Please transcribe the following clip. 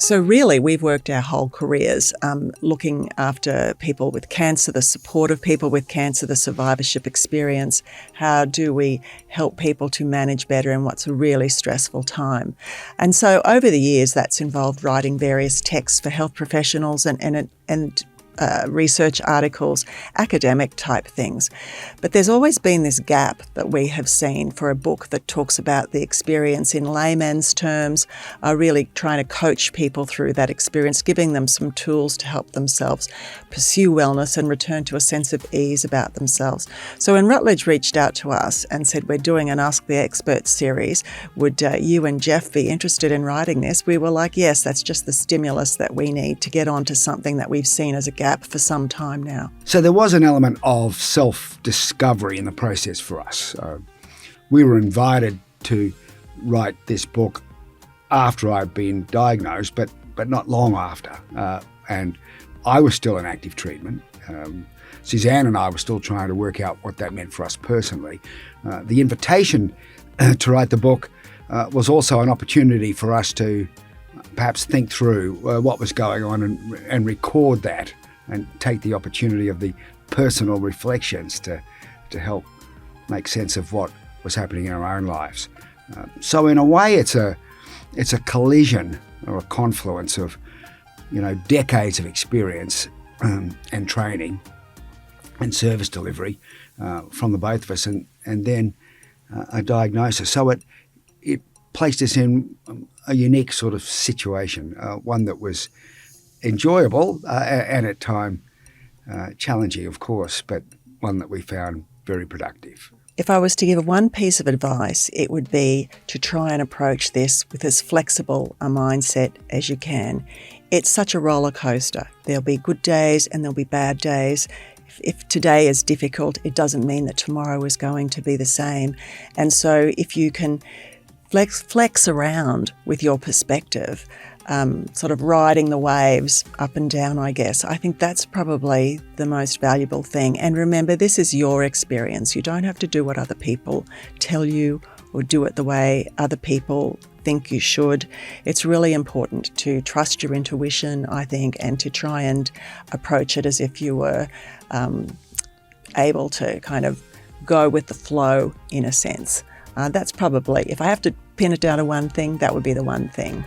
So really, we've worked our whole careers looking after people with cancer, the support of people with cancer, the survivorship experience. How do we help people to manage better in what's a really stressful time? And so over the years, that's involved writing various texts for health professionals and research articles, academic type things. But there's always been this gap that we have seen for a book that talks about the experience in layman's terms, really trying to coach people through that experience, giving them some tools to help themselves pursue wellness and return to a sense of ease about themselves. So when Routledge reached out to us and said, we're doing an Ask the Expert series, would you and Jeff be interested in writing this? We were like, yes, that's just the stimulus that we need to get onto something that we've seen as a gap for some time now. So there was an element of self-discovery in the process for us. We were invited to write this book after I'd been diagnosed, but not long after. And I was still in active treatment. Suzanne and I were still trying to work out what that meant for us personally. The invitation to write the book was also an opportunity for us to perhaps think through what was going on and record that, and take the opportunity of the personal reflections to help make sense of what was happening in our own lives. So in a way, it's a collision or a confluence of decades of experience and training and service delivery from the both of us, and then a diagnosis. So it placed us in a unique sort of situation, one that was enjoyable and at time challenging, of course, but one that we found very productive. If I was to give one piece of advice, it would be to try and approach this with as flexible a mindset as you can. It's such a roller coaster. There'll be good days and there'll be bad days. If today is difficult, it doesn't mean that tomorrow is going to be the same. And so if you can flex around with your perspective, sort of riding the waves up and down, I guess. I think that's probably the most valuable thing. And remember, this is your experience. You don't have to do what other people tell you or do it the way other people think you should. It's really important to trust your intuition, I think, and to try and approach it as if you were able to kind of go with the flow in a sense. That's probably, if I have to pin it down to one thing, that would be the one thing.